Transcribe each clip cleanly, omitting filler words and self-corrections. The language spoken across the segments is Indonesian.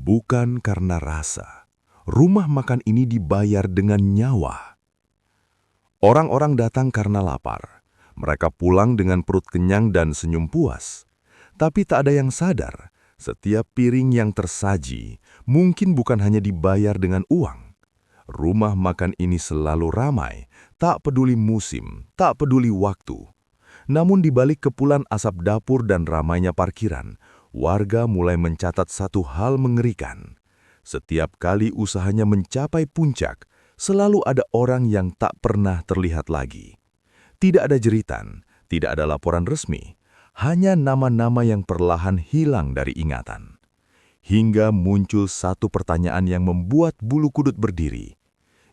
Bukan karena rasa. Rumah makan ini dibayar dengan nyawa. Orang-orang datang karena lapar. Mereka pulang dengan perut kenyang dan senyum puas. Tapi tak ada yang sadar, setiap piring yang tersaji mungkin bukan hanya dibayar dengan uang. Rumah makan ini selalu ramai, tak peduli musim, tak peduli waktu. Namun di balik kepulan asap dapur dan ramainya parkiran, warga mulai mencatat satu hal mengerikan. Setiap kali usahanya mencapai puncak, selalu ada orang yang tak pernah terlihat lagi. Tidak ada jeritan, tidak ada laporan resmi, hanya nama-nama yang perlahan hilang dari ingatan. Hingga muncul satu pertanyaan yang membuat bulu kudut berdiri.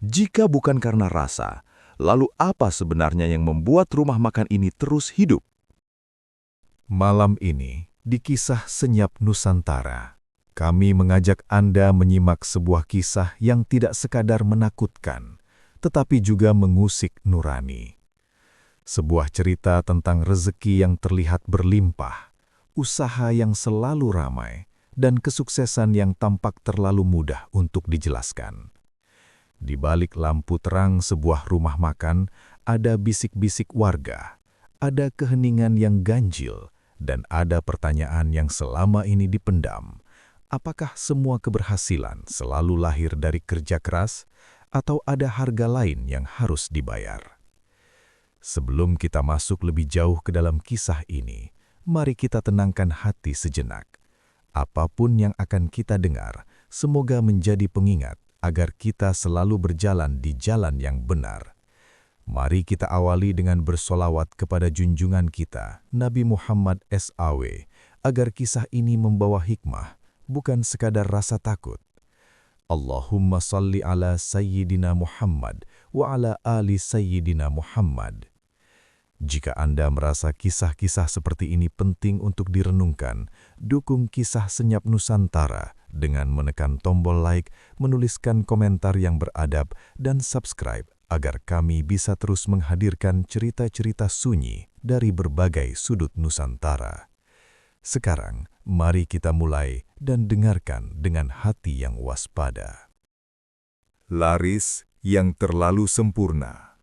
Jika bukan karena rasa, lalu apa sebenarnya yang membuat rumah makan ini terus hidup? Malam ini, di Kisah Senyap Nusantara, kami mengajak Anda menyimak sebuah kisah yang tidak sekadar menakutkan, tetapi juga mengusik nurani. Sebuah cerita tentang rezeki yang terlihat berlimpah, usaha yang selalu ramai, dan kesuksesan yang tampak terlalu mudah untuk dijelaskan. Di balik lampu terang sebuah rumah makan, ada bisik-bisik warga, ada keheningan yang ganjil, dan ada pertanyaan yang selama ini dipendam. Apakah semua keberhasilan selalu lahir dari kerja keras, atau ada harga lain yang harus dibayar? Sebelum kita masuk lebih jauh ke dalam kisah ini, mari kita tenangkan hati sejenak. Apapun yang akan kita dengar, semoga menjadi pengingat agar kita selalu berjalan di jalan yang benar. Mari kita awali dengan bersolawat kepada junjungan kita, Nabi Muhammad SAW, agar kisah ini membawa hikmah, bukan sekadar rasa takut. Allahumma salli ala Sayyidina Muhammad wa ala ali Sayyidina Muhammad. Jika Anda merasa kisah-kisah seperti ini penting untuk direnungkan, dukung Kisah Senyap Nusantara dengan menekan tombol like, menuliskan komentar yang beradab, dan subscribe agar kami bisa terus menghadirkan cerita-cerita sunyi dari berbagai sudut Nusantara. Sekarang, mari kita mulai dan dengarkan dengan hati yang waspada. Laris yang terlalu sempurna.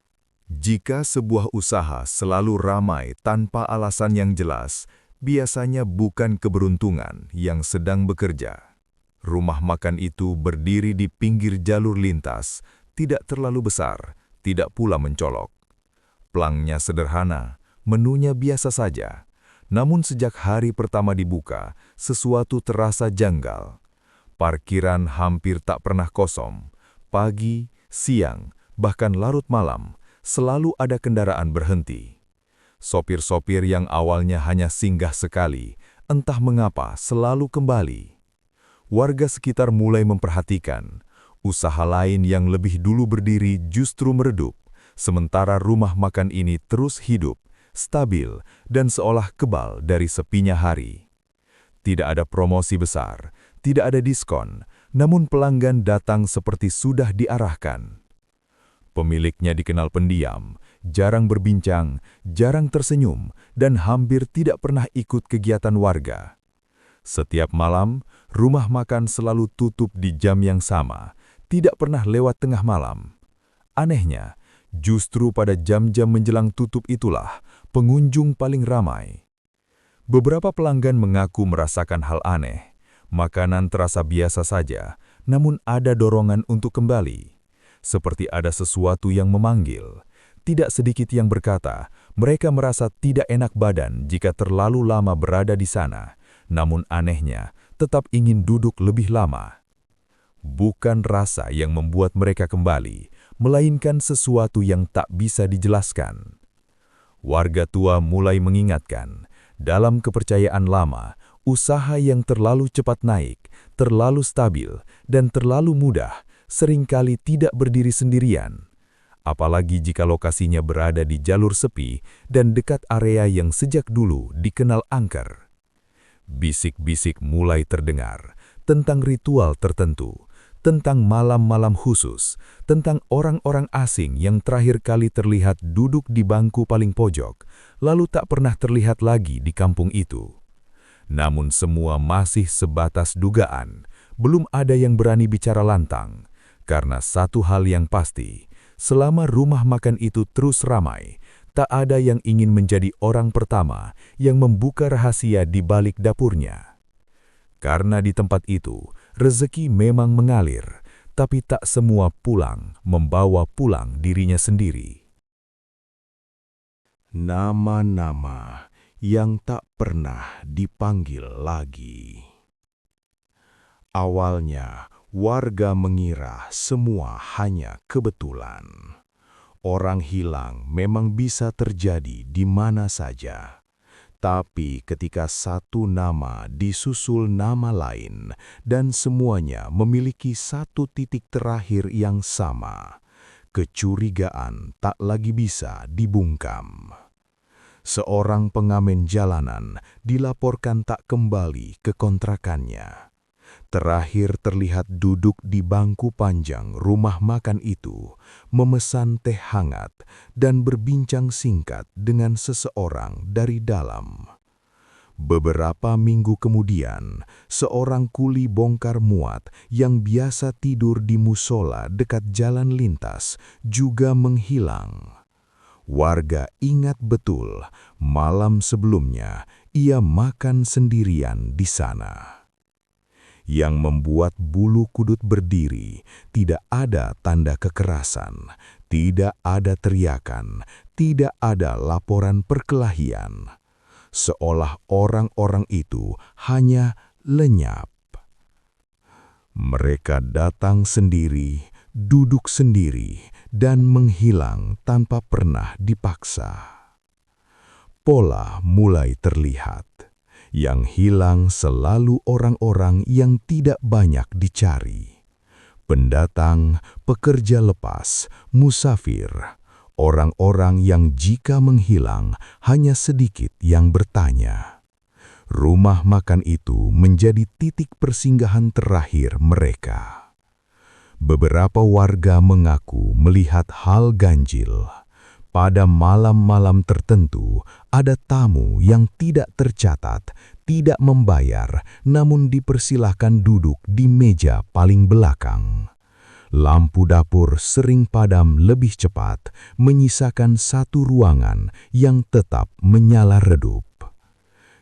Jika sebuah usaha selalu ramai tanpa alasan yang jelas, biasanya bukan keberuntungan yang sedang bekerja. Rumah makan itu berdiri di pinggir jalur lintas, tidak terlalu besar, tidak pula mencolok. Plangnya sederhana, menunya biasa saja. Namun sejak hari pertama dibuka, sesuatu terasa janggal. Parkiran hampir tak pernah kosong. Pagi, siang, bahkan larut malam, selalu ada kendaraan berhenti. Sopir-sopir yang awalnya hanya singgah sekali, entah mengapa selalu kembali. Warga sekitar mulai memperhatikan, usaha lain yang lebih dulu berdiri justru meredup, sementara rumah makan ini terus hidup, stabil, dan seolah kebal dari sepinya hari. Tidak ada promosi besar, tidak ada diskon, namun pelanggan datang seperti sudah diarahkan. Pemiliknya dikenal pendiam, jarang berbincang, jarang tersenyum, dan hampir tidak pernah ikut kegiatan warga. Setiap malam, rumah makan selalu tutup di jam yang sama, tidak pernah lewat tengah malam. Anehnya, justru pada jam-jam menjelang tutup itulah pengunjung paling ramai. Beberapa pelanggan mengaku merasakan hal aneh. Makanan terasa biasa saja, namun ada dorongan untuk kembali. Seperti ada sesuatu yang memanggil. Tidak sedikit yang berkata, mereka merasa tidak enak badan jika terlalu lama berada di sana, namun anehnya tetap ingin duduk lebih lama. Bukan rasa yang membuat mereka kembali, melainkan sesuatu yang tak bisa dijelaskan. Warga tua mulai mengingatkan, dalam kepercayaan lama, usaha yang terlalu cepat naik, terlalu stabil, dan terlalu mudah, seringkali tidak berdiri sendirian. Apalagi jika lokasinya berada di jalur sepi dan dekat area yang sejak dulu dikenal angker. Bisik-bisik mulai terdengar tentang ritual tertentu, tentang malam-malam khusus, tentang orang-orang asing yang terakhir kali terlihat duduk di bangku paling pojok, lalu tak pernah terlihat lagi di kampung itu. Namun semua masih sebatas dugaan, belum ada yang berani bicara lantang, karena satu hal yang pasti, selama rumah makan itu terus ramai, tak ada yang ingin menjadi orang pertama yang membuka rahasia di balik dapurnya. Karena di tempat itu, rezeki memang mengalir, tapi tak semua pulang membawa pulang dirinya sendiri. Nama-nama yang tak pernah dipanggil lagi. Awalnya, warga mengira semua hanya kebetulan. Orang hilang memang bisa terjadi di mana saja. Tapi ketika satu nama disusul nama lain dan semuanya memiliki satu titik terakhir yang sama, kecurigaan tak lagi bisa dibungkam. Seorang pengamen jalanan dilaporkan tak kembali ke kontrakannya. Terakhir terlihat duduk di bangku panjang rumah makan itu, memesan teh hangat dan berbincang singkat dengan seseorang dari dalam. Beberapa minggu kemudian, seorang kuli bongkar muat yang biasa tidur di musola dekat jalan lintas juga menghilang. Warga ingat betul, malam sebelumnya ia makan sendirian di sana. Yang membuat bulu kudut berdiri, tidak ada tanda kekerasan, tidak ada teriakan, tidak ada laporan perkelahian. Seolah orang-orang itu hanya lenyap. Mereka datang sendiri, duduk sendiri, dan menghilang tanpa pernah dipaksa. Pola mulai terlihat. Yang hilang selalu orang-orang yang tidak banyak dicari. Pendatang, pekerja lepas, musafir, orang-orang yang jika menghilang hanya sedikit yang bertanya. Rumah makan itu menjadi titik persinggahan terakhir mereka. Beberapa warga mengaku melihat hal ganjil. Pada malam-malam tertentu, ada tamu yang tidak tercatat, tidak membayar, namun dipersilahkan duduk di meja paling belakang. Lampu dapur sering padam lebih cepat, menyisakan satu ruangan yang tetap menyala redup.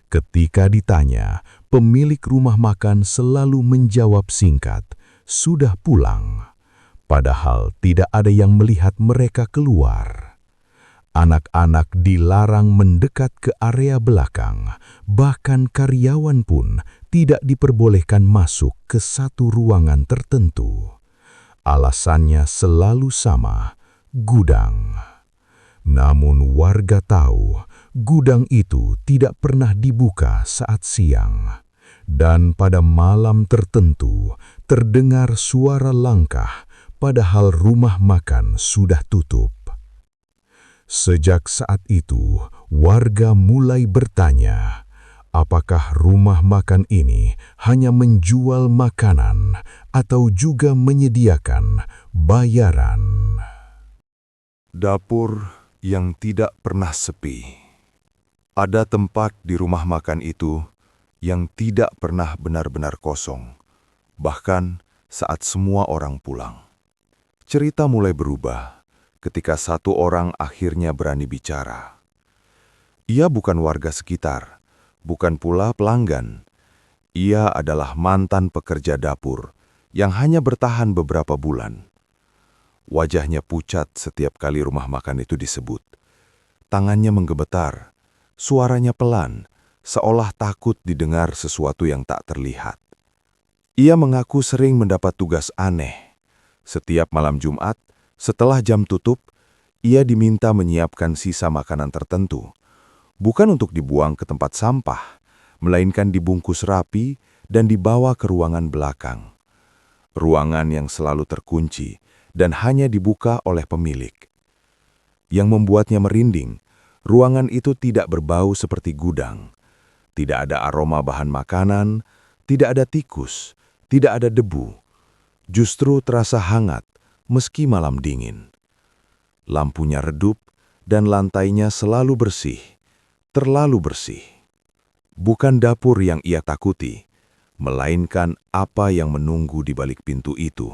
Ketika ditanya, pemilik rumah makan selalu menjawab singkat, "Sudah pulang." Padahal tidak ada yang melihat mereka keluar. Anak-anak dilarang mendekat ke area belakang, bahkan karyawan pun tidak diperbolehkan masuk ke satu ruangan tertentu. Alasannya selalu sama, gudang. Namun warga tahu, gudang itu tidak pernah dibuka saat siang. Dan pada malam tertentu, terdengar suara langkah, padahal rumah makan sudah tutup. Sejak saat itu, warga mulai bertanya, apakah rumah makan ini hanya menjual makanan atau juga menyediakan bayaran? Dapur yang tidak pernah sepi. Ada tempat di rumah makan itu yang tidak pernah benar-benar kosong, bahkan saat semua orang pulang. Cerita mulai berubah ketika satu orang akhirnya berani bicara. Ia bukan warga sekitar, bukan pula pelanggan. Ia adalah mantan pekerja dapur yang hanya bertahan beberapa bulan. Wajahnya pucat setiap kali rumah makan itu disebut. Tangannya menggemetar, suaranya pelan, seolah takut didengar sesuatu yang tak terlihat. Ia mengaku sering mendapat tugas aneh. Setiap malam Jumat, setelah jam tutup, ia diminta menyiapkan sisa makanan tertentu. Bukan untuk dibuang ke tempat sampah, melainkan dibungkus rapi dan dibawa ke ruangan belakang. Ruangan yang selalu terkunci dan hanya dibuka oleh pemilik. Yang membuatnya merinding, ruangan itu tidak berbau seperti gudang. Tidak ada aroma bahan makanan, tidak ada tikus, tidak ada debu. Justru terasa hangat meski malam dingin. Lampunya redup dan lantainya selalu bersih, terlalu bersih. Bukan dapur yang ia takuti, melainkan apa yang menunggu di balik pintu itu.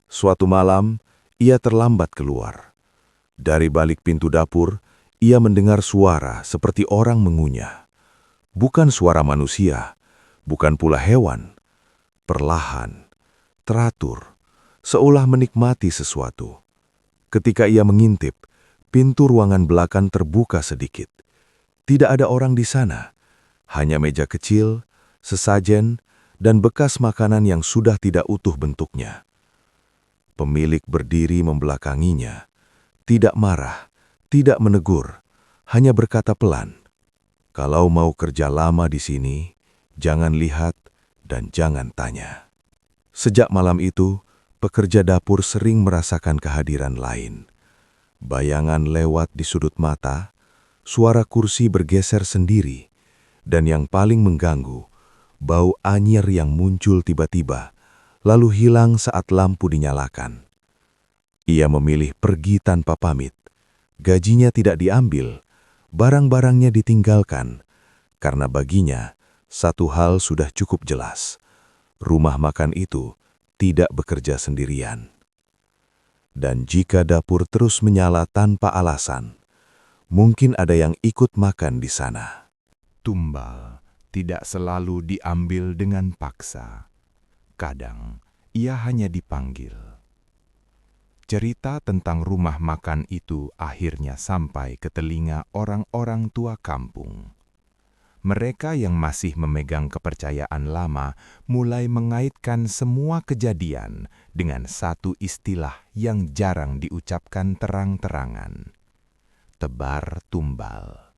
Suatu malam, ia terlambat keluar. Dari balik pintu dapur, ia mendengar suara seperti orang mengunyah. Bukan suara manusia, bukan pula hewan. Perlahan, teratur, seolah menikmati sesuatu. Ketika ia mengintip, pintu ruangan belakang terbuka sedikit. Tidak ada orang di sana, hanya meja kecil, sesajen, dan bekas makanan yang sudah tidak utuh bentuknya. Pemilik berdiri membelakanginya, tidak marah, tidak menegur, hanya berkata pelan, "Kalau mau kerja lama di sini, jangan lihat dan jangan tanya." Sejak malam itu, pekerja dapur sering merasakan kehadiran lain. Bayangan lewat di sudut mata, suara kursi bergeser sendiri, dan yang paling mengganggu, bau anyir yang muncul tiba-tiba, lalu hilang saat lampu dinyalakan. Ia memilih pergi tanpa pamit. Gajinya tidak diambil, barang-barangnya ditinggalkan, karena baginya satu hal sudah cukup jelas. Rumah makan itu tidak bekerja sendirian. Dan jika dapur terus menyala tanpa alasan, mungkin ada yang ikut makan di sana. Tumbal tidak selalu diambil dengan paksa. Kadang ia hanya dipanggil. Cerita tentang rumah makan itu akhirnya sampai ke telinga orang-orang tua kampung. Mereka yang masih memegang kepercayaan lama mulai mengaitkan semua kejadian dengan satu istilah yang jarang diucapkan terang-terangan: tebar tumbal.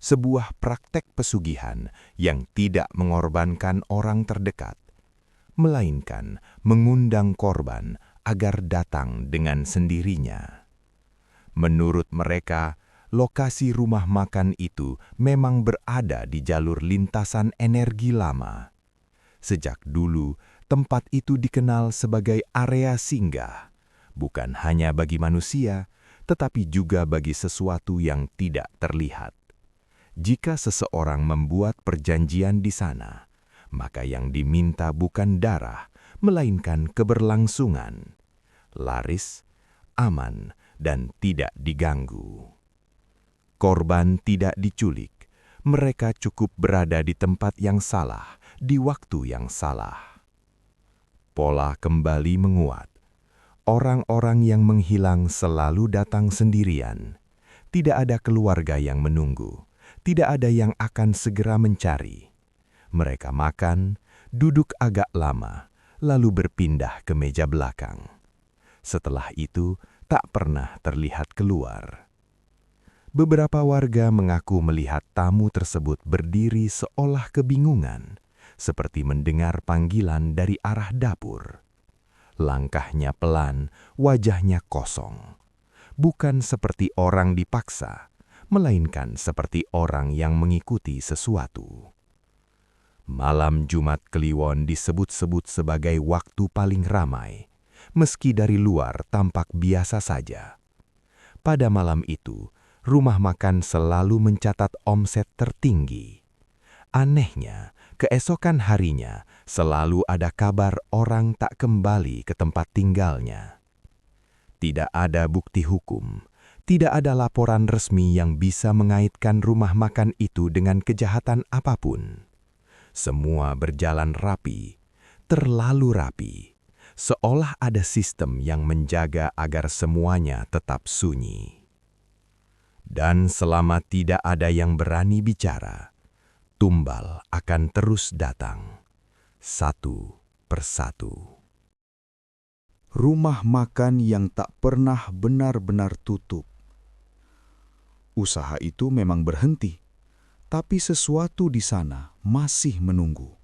Sebuah praktek pesugihan yang tidak mengorbankan orang terdekat, melainkan mengundang korban agar datang dengan sendirinya. Menurut mereka, lokasi rumah makan itu memang berada di jalur lintasan energi lama. Sejak dulu, tempat itu dikenal sebagai area singgah, bukan hanya bagi manusia, tetapi juga bagi sesuatu yang tidak terlihat. Jika seseorang membuat perjanjian di sana, maka yang diminta bukan darah, melainkan keberlangsungan, laris, aman, dan tidak diganggu. Korban tidak diculik, mereka cukup berada di tempat yang salah, di waktu yang salah. Pola kembali menguat. Orang-orang yang menghilang selalu datang sendirian. Tidak ada keluarga yang menunggu. Tidak ada yang akan segera mencari. Mereka makan, duduk agak lama, lalu berpindah ke meja belakang. Setelah itu, tak pernah terlihat keluar. Beberapa warga mengaku melihat tamu tersebut berdiri seolah kebingungan, seperti mendengar panggilan dari arah dapur. Langkahnya pelan, wajahnya kosong. Bukan seperti orang dipaksa, melainkan seperti orang yang mengikuti sesuatu. Malam Jumat Kliwon disebut-sebut sebagai waktu paling ramai, meski dari luar tampak biasa saja. Pada malam itu, rumah makan selalu mencatat omset tertinggi. Anehnya, keesokan harinya selalu ada kabar orang tak kembali ke tempat tinggalnya. Tidak ada bukti hukum. Tidak ada laporan resmi yang bisa mengaitkan rumah makan itu dengan kejahatan apapun. Semua berjalan rapi, terlalu rapi, seolah ada sistem yang menjaga agar semuanya tetap sunyi. Dan selama tidak ada yang berani bicara, tumbal akan terus datang, satu persatu. Rumah makan yang tak pernah benar-benar tutup. Usaha itu memang berhenti, tapi sesuatu di sana masih menunggu.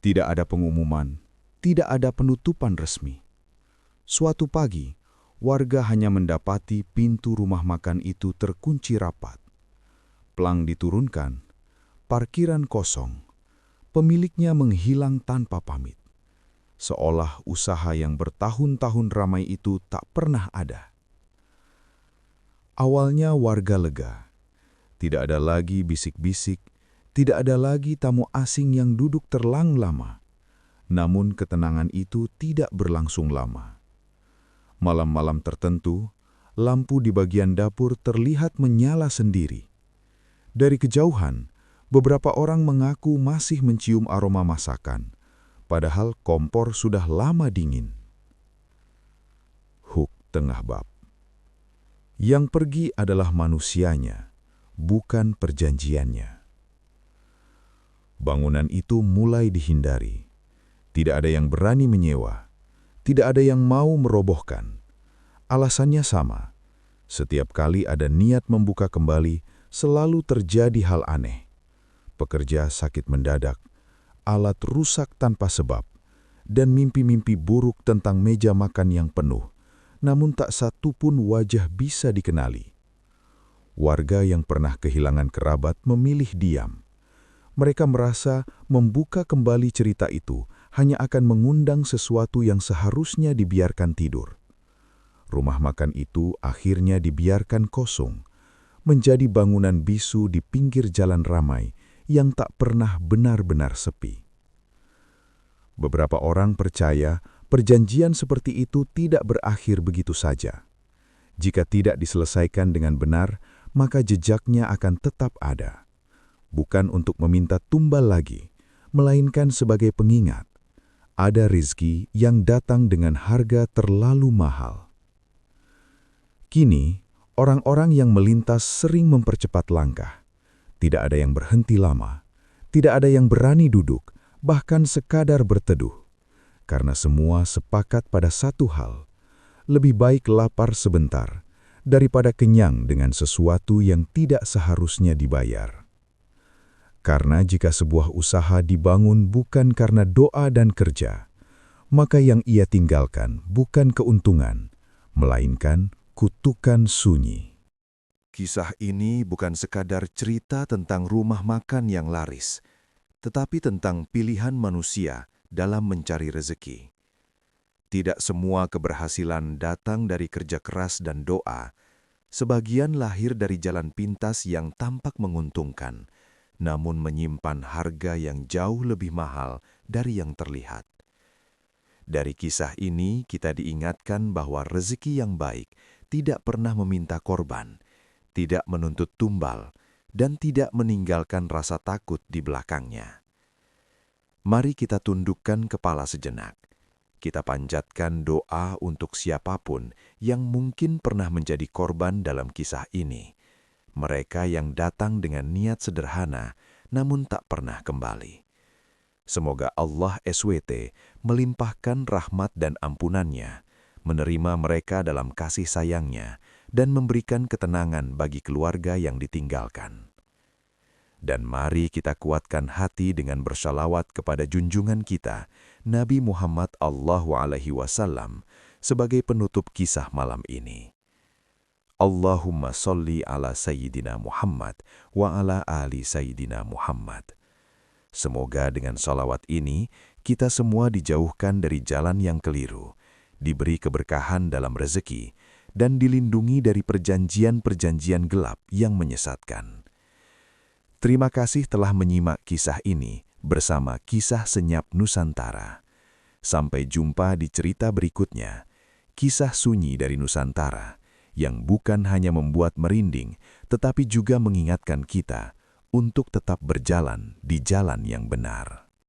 Tidak ada pengumuman, tidak ada penutupan resmi. Suatu pagi, warga hanya mendapati pintu rumah makan itu terkunci rapat. Plang diturunkan, parkiran kosong, pemiliknya menghilang tanpa pamit. Seolah usaha yang bertahun-tahun ramai itu tak pernah ada. Awalnya warga lega. Tidak ada lagi bisik-bisik, Tidak ada lagi tamu asing yang duduk terlang lama. Namun ketenangan itu tidak berlangsung lama. Malam-malam tertentu, lampu di bagian dapur terlihat menyala sendiri. Dari kejauhan, beberapa orang mengaku masih mencium aroma masakan, padahal kompor sudah lama dingin. Huk tengah bab. Yang pergi adalah manusianya, bukan perjanjiannya. Bangunan itu mulai dihindari. Tidak ada yang berani menyewa. Tidak ada yang mau merobohkan. Alasannya sama. Setiap kali ada niat membuka kembali, selalu terjadi hal aneh. Pekerja sakit mendadak, alat rusak tanpa sebab, dan mimpi-mimpi buruk tentang meja makan yang penuh, namun tak satu pun wajah bisa dikenali. Warga yang pernah kehilangan kerabat memilih diam. Mereka merasa membuka kembali cerita itu hanya akan mengundang sesuatu yang seharusnya dibiarkan tidur. Rumah makan itu akhirnya dibiarkan kosong, menjadi bangunan bisu di pinggir jalan ramai yang tak pernah benar-benar sepi. Beberapa orang percaya perjanjian seperti itu tidak berakhir begitu saja. Jika tidak diselesaikan dengan benar, maka jejaknya akan tetap ada. Bukan untuk meminta tumbal lagi, melainkan sebagai pengingat. Ada rizki yang datang dengan harga terlalu mahal. Kini, orang-orang yang melintas sering mempercepat langkah. Tidak ada yang berhenti lama, tidak ada yang berani duduk, bahkan sekadar berteduh. Karena semua sepakat pada satu hal, lebih baik lapar sebentar daripada kenyang dengan sesuatu yang tidak seharusnya dibayar. Karena jika sebuah usaha dibangun bukan karena doa dan kerja, maka yang ia tinggalkan bukan keuntungan, melainkan kutukan sunyi. Kisah ini bukan sekadar cerita tentang rumah makan yang laris, tetapi tentang pilihan manusia dalam mencari rezeki. Tidak semua keberhasilan datang dari kerja keras dan doa. Sebagian lahir dari jalan pintas yang tampak menguntungkan, namun menyimpan harga yang jauh lebih mahal dari yang terlihat. Dari kisah ini kita diingatkan bahwa rezeki yang baik tidak pernah meminta korban, tidak menuntut tumbal, dan tidak meninggalkan rasa takut di belakangnya. Mari kita tundukkan kepala sejenak. Kita panjatkan doa untuk siapapun yang mungkin pernah menjadi korban dalam kisah ini. Mereka yang datang dengan niat sederhana, namun tak pernah kembali. Semoga Allah SWT melimpahkan rahmat dan ampunannya, menerima mereka dalam kasih sayangnya, dan memberikan ketenangan bagi keluarga yang ditinggalkan. Dan mari kita kuatkan hati dengan bersalawat kepada junjungan kita, Nabi Muhammad SAW, sebagai penutup kisah malam ini. Allahumma sholli ala Sayyidina Muhammad wa ala ali Sayyidina Muhammad. Semoga dengan salawat ini, kita semua dijauhkan dari jalan yang keliru, diberi keberkahan dalam rezeki, dan dilindungi dari perjanjian-perjanjian gelap yang menyesatkan. Terima kasih telah menyimak kisah ini bersama Kisah Senyap Nusantara. Sampai jumpa di cerita berikutnya, Kisah Sunyi dari Nusantara, yang bukan hanya membuat merinding, tetapi juga mengingatkan kita untuk tetap berjalan di jalan yang benar.